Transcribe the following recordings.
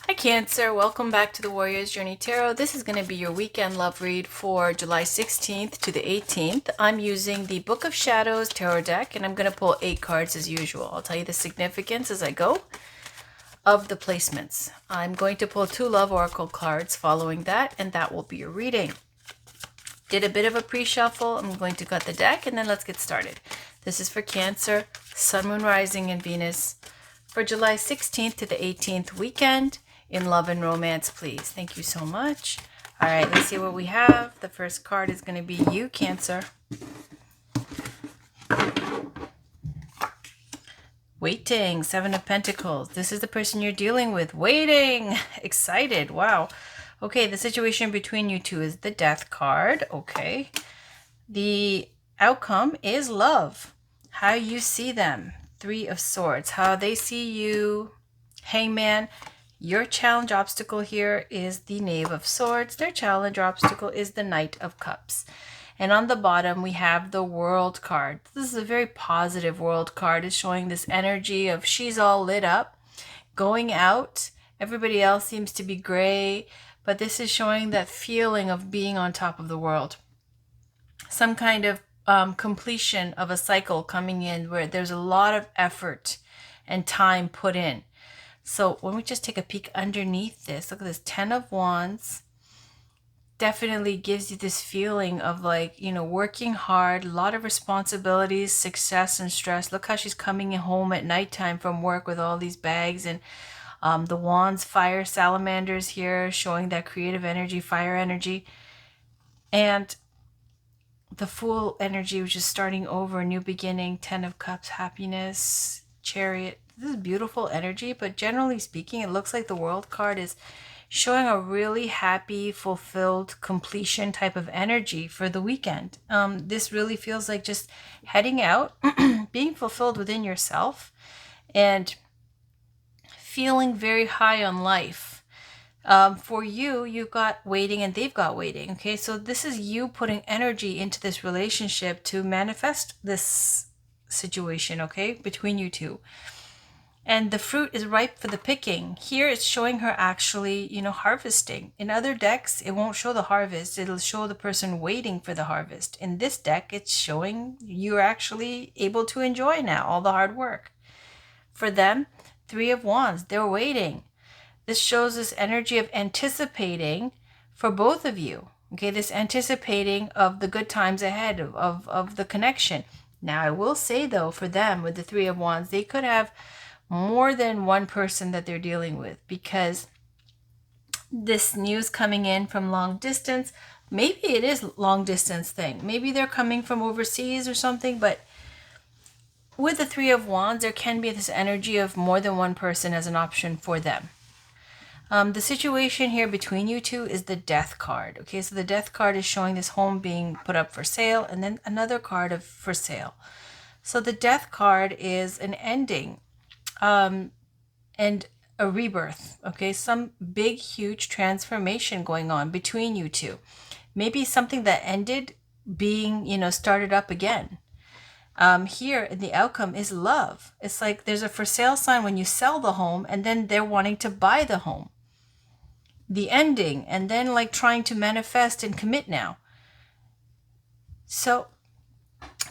Hi Cancer, welcome back to the Warrior's Journey Tarot. This is going to be your weekend love read for July 16th to the 18th. I'm using the Book of Shadows tarot deck and I'm going to pull 8 cards as usual. I'll tell you the significance as I go of the placements. I'm going to pull 2 love oracle cards following that, and that will be your reading. Did a bit of a pre-shuffle. I'm going to cut the deck and then let's get started. This is for Cancer, Sun, Moon, Rising, and Venus for July 16th to the 18th weekend. In love and romance, please. Thank you so much. All right, let's see what we have. The first card is going to be you, Cancer. Waiting, 7 of Pentacles. This is the person you're dealing with. Waiting, excited. Wow. Okay, the situation between you two is the Death card. Okay. The outcome is love. How you see them. 3 of Swords. How they see you. Hangman. Your challenge obstacle here is the Knave of Swords. Their challenge obstacle is the Knight of Cups. And on the bottom, we have the World card. This is a very positive World card. It's showing this energy of she's all lit up, going out. Everybody else seems to be gray, but this is showing that feeling of being on top of the world. Some kind of completion of a cycle coming in where there's a lot of effort and time put in. So when we just take a peek underneath this, look at this 10 of Wands. Definitely gives you this feeling of like, working hard, a lot of responsibilities, success and stress. Look how she's coming home at nighttime from work with all these bags and the Wands, fire salamanders here, showing that creative energy, fire energy. And the Fool energy, which is starting over, a new beginning, 10 of Cups, happiness, Chariot. This is beautiful energy, but generally speaking, it looks like the World card is showing a really happy, fulfilled, completion type of energy for the weekend. This really feels like just heading out, being fulfilled within yourself, and feeling very high on life. For you, you've got waiting and they've got waiting. Okay, so this is you putting energy into this relationship to manifest this situation, okay, between you two. And the fruit is ripe for the picking. Here it's showing her actually, harvesting. In other decks, it won't show the harvest. It'll show the person waiting for the harvest. In this deck, it's showing you're actually able to enjoy now all the hard work. For them, 3 of Wands, they're waiting. This shows this energy of anticipating for both of you. Okay, this anticipating of the good times ahead, of the connection. Now, I will say though, for them with the 3 of Wands, they could have more than one person that they're dealing with, because this news coming in from long distance, maybe it is long distance thing. Maybe they're coming from overseas or something, but with the 3 of Wands, there can be this energy of more than one person as an option for them. The situation here between you two is the Death card. Okay, so the Death card is showing this home being put up for sale, and then another card of for sale. So the Death card is an ending and a rebirth. Okay, some big, huge transformation going on between you two. Maybe something that ended being, started up again. Here, the outcome is love. It's like there's a for sale sign when you sell the home, and then they're wanting to buy the home. The ending, and then like trying to manifest and commit now. So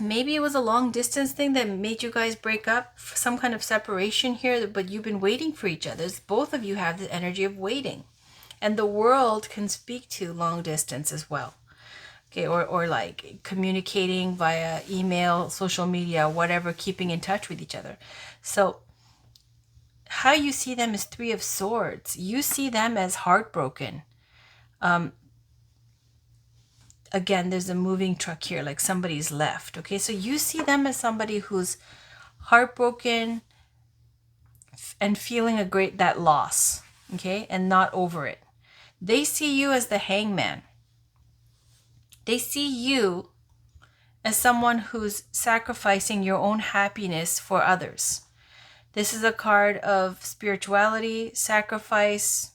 maybe it was a long distance thing that made you guys break up, some kind of separation here, but you've been waiting for each other. Both of you have the energy of waiting. And the world can speak to long distance as well. Okay, or like communicating via email, social media, whatever, keeping in touch with each other. So how you see them is 3 of Swords. You see them as heartbroken. Again, there's a moving truck here, like somebody's left. Okay, so you see them as somebody who's heartbroken and feeling that loss, okay, and not over it. They see you as the Hangman. They see you as someone who's sacrificing your own happiness for others. This is a card of spirituality, sacrifice,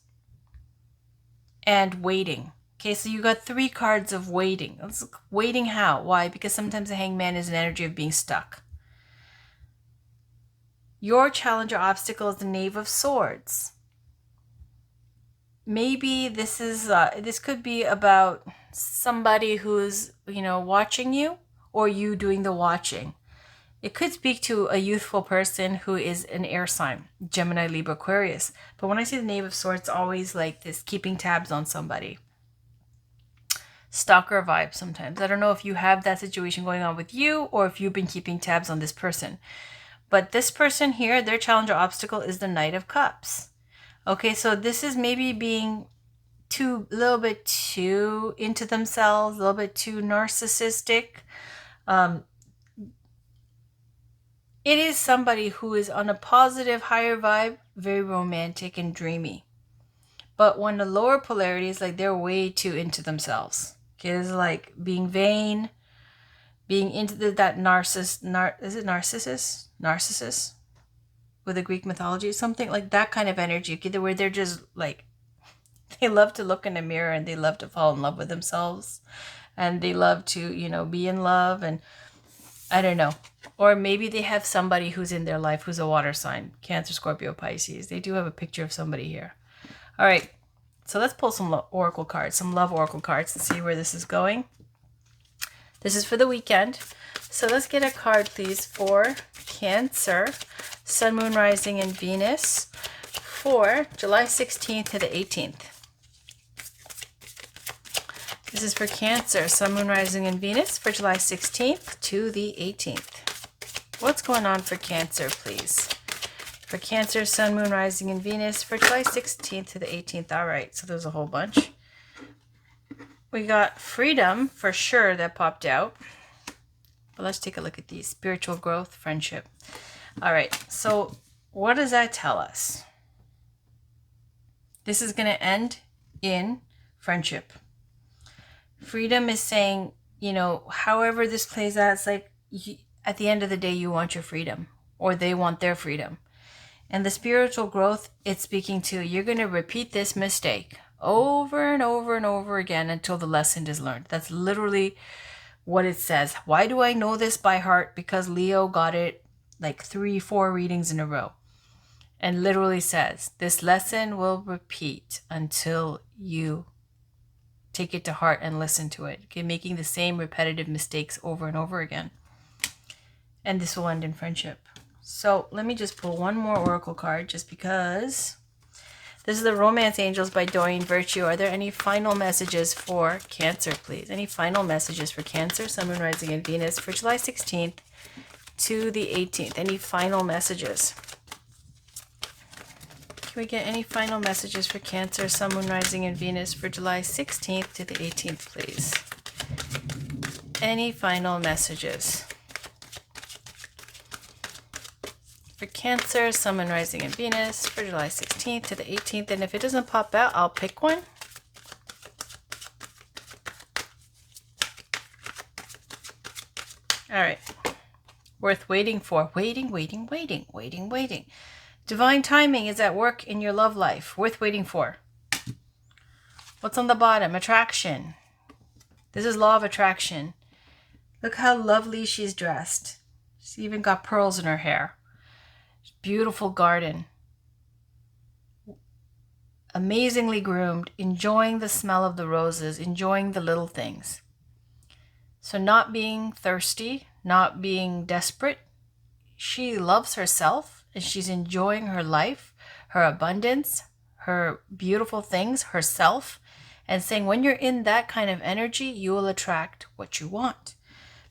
and waiting. Okay, so you got 3 cards of waiting. Waiting how? Why? Because sometimes the Hangman is an energy of being stuck. Your challenge or obstacle is the Knave of Swords. maybe this could be about somebody who's, watching you, or you doing the watching. It could speak to a youthful person who is an air sign, Gemini, Libra, Aquarius. But when I see the Knave of Swords, it's always like this keeping tabs on somebody. Stalker vibe sometimes. I don't know if you have that situation going on with you or if you've been keeping tabs on this person. But this person here, their challenge or obstacle is the Knight of Cups. Okay, so this is maybe being a little bit too into themselves, a little bit too narcissistic. It is somebody who is on a positive, higher vibe, very romantic and dreamy. But when the lower polarity is like they're way too into themselves. Okay, it's like being vain, being into that narcissist, is it narcissus? Narcissus? With the Greek mythology, something like that kind of energy. Okay, where they're just like, they love to look in a mirror and they love to fall in love with themselves. And they love to, be in love, and I don't know. Or maybe they have somebody who's in their life who's a water sign. Cancer, Scorpio, Pisces. They do have a picture of somebody here. All right. So let's pull some oracle cards, some love oracle cards, and see where this is going. This is for the weekend. So let's get a card, please, for Cancer, Sun, Moon, Rising, and Venus for July 16th to the 18th. This is for Cancer, Sun, Moon, Rising, and Venus for July 16th to the 18th. What's going on for Cancer, please? For Cancer, Sun, Moon, Rising, and Venus for July 16th to the 18th. All right, so there's a whole bunch. We got freedom for sure that popped out. But let's take a look at these. Spiritual growth, friendship. All right, so what does that tell us? This is going to end in friendship. Freedom is saying, however this plays out, it's like at the end of the day, you want your freedom, or they want their freedom. And the spiritual growth, it's speaking to, you're going to repeat this mistake over and over and over again until the lesson is learned. That's literally what it says. Why do I know this by heart? Because Leo got it like 3-4 readings in a row. And literally says, this lesson will repeat until you take it to heart and listen to it. Okay, making the same repetitive mistakes over and over again. And this will end in friendship. So let me just pull one more oracle card just because. This is the Romance Angels by Doreen Virtue. Are there any final messages for Cancer, please? Any final messages for Cancer, Sun, Moon, Rising, and Venus for July 16th to the 18th? Any final messages? Can we get any final messages for Cancer, Sun, Moon, Rising, and Venus for July 16th to the 18th, please? Any final messages? For Cancer, Sun, Moon, Rising, and Venus for July 16th to the 18th. And if it doesn't pop out, I'll pick one. All right. Worth waiting for. Waiting. Divine timing is at work in your love life. Worth waiting for. What's on the bottom? Attraction. This is law of attraction. Look how lovely she's dressed. She's even got pearls in her hair. Beautiful garden. Amazingly groomed. Enjoying the smell of the roses. Enjoying the little things. So not being thirsty. Not being desperate. She loves herself. And she's enjoying her life. Her abundance. Her beautiful things. Herself. And saying when you're in that kind of energy, you will attract what you want.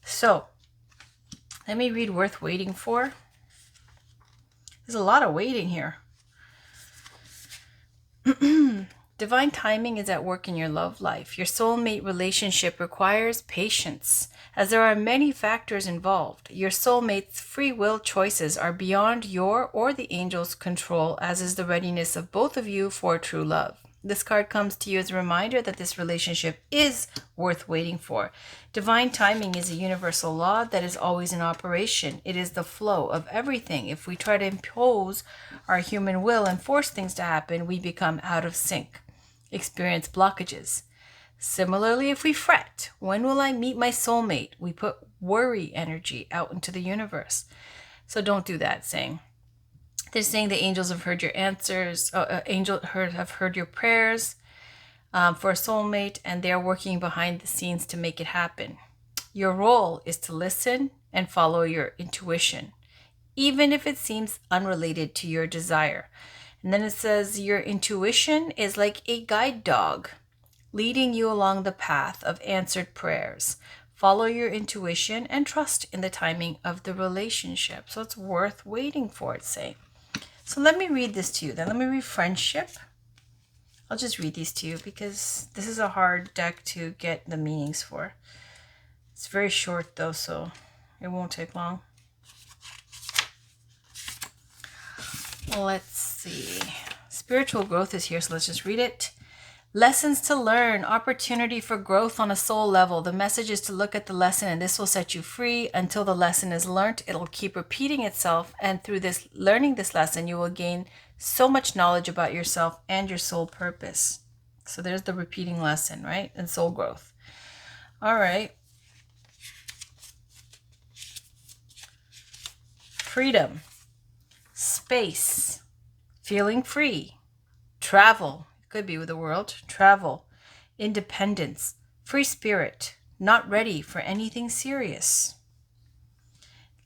So, let me read Worth Waiting For. There's a lot of waiting here. Divine timing is at work in your love life. Your soulmate relationship requires patience, as there are many factors involved. Your soulmate's free will choices are beyond your or the angel's control, as is the readiness of both of you for true love. This card comes to you as a reminder that this relationship is worth waiting for. Divine timing is a universal law that is always in operation. It is the flow of everything. If we try to impose our human will and force things to happen, we become out of sync, experience blockages. Similarly, if we fret, when will I meet my soulmate? We put worry energy out into the universe. So don't do that, saying. They're saying the angels have heard your answers. Have heard your prayers for a soulmate, and they're working behind the scenes to make it happen. Your role is to listen and follow your intuition, even if it seems unrelated to your desire. And then it says your intuition is like a guide dog leading you along the path of answered prayers. Follow your intuition and trust in the timing of the relationship. So it's worth waiting for, it's saying. So let me read this to you then. Let me read friendship. I'll just read these to you because this is a hard deck to get the meanings for. It's very short though, so it won't take long. Let's see. Spiritual growth is here, so let's just read it. Lessons to learn, opportunity for growth on a soul level. The message is to look at the lesson and this will set you free. Until the lesson is learnt, it'll keep repeating itself. And through this learning this lesson, you will gain so much knowledge about yourself and your soul purpose. So there's the repeating lesson, right? And soul growth. All right. Freedom, space, feeling free, travel. Could be with the world. Travel, independence, free spirit, not ready for anything serious.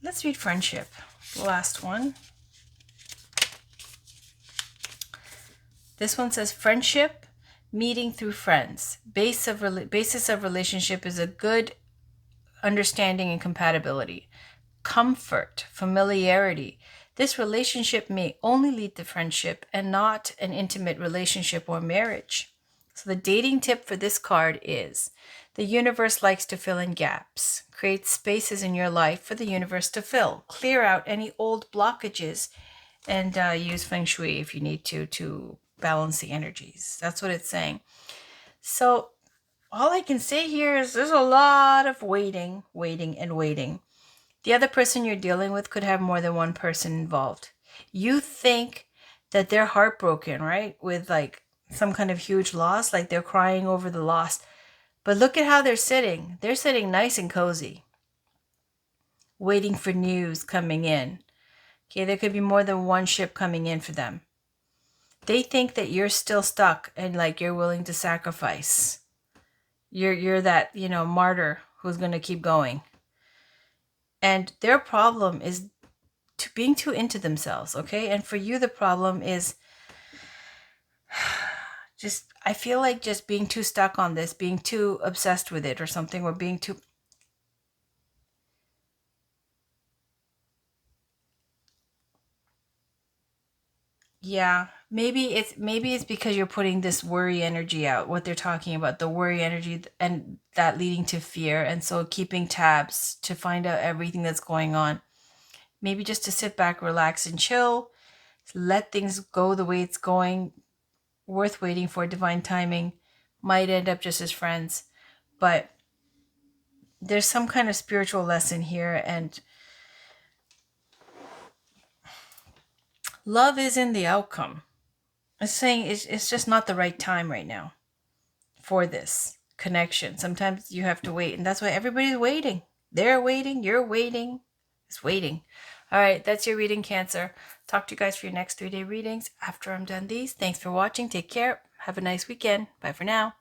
Let's read friendship, the last one. This one says friendship, meeting through friends. Basis of relationship is a good understanding and compatibility. Comfort, familiarity. This relationship may only lead to friendship and not an intimate relationship or marriage. So the dating tip for this card is the universe likes to fill in gaps. Create spaces in your life for the universe to fill. Clear out any old blockages and use Feng Shui if you need to balance the energies. That's what it's saying. So all I can say here is there's a lot of waiting. The other person you're dealing with could have more than one person involved. You think that they're heartbroken, right? With like some kind of huge loss, like they're crying over the loss. But look at how they're sitting. They're sitting nice and cozy, waiting for news coming in. Okay, there could be more than one ship coming in for them. They think that you're still stuck and like you're willing to sacrifice. You're that, martyr who's going to keep going. And their problem is being too into themselves, okay? And for you, the problem is I feel like just being too stuck on this, being too obsessed with it or something, or being too... Yeah, maybe it's because you're putting this worry energy out, what they're talking about, the worry energy and that leading to fear. And so keeping tabs to find out everything that's going on. Maybe just to sit back, relax and chill, let things go the way it's going. Worth waiting for divine timing. Might end up just as friends. But there's some kind of spiritual lesson here, and love is in the outcome. It's saying it's just not the right time right now for this connection. Sometimes you have to wait, and that's why everybody's waiting. They're waiting, you're waiting. It's waiting. All right, that's your reading, Cancer. Talk to you guys for your next 3-day readings after I'm done these. Thanks for watching. Take care. Have a nice weekend. Bye for now.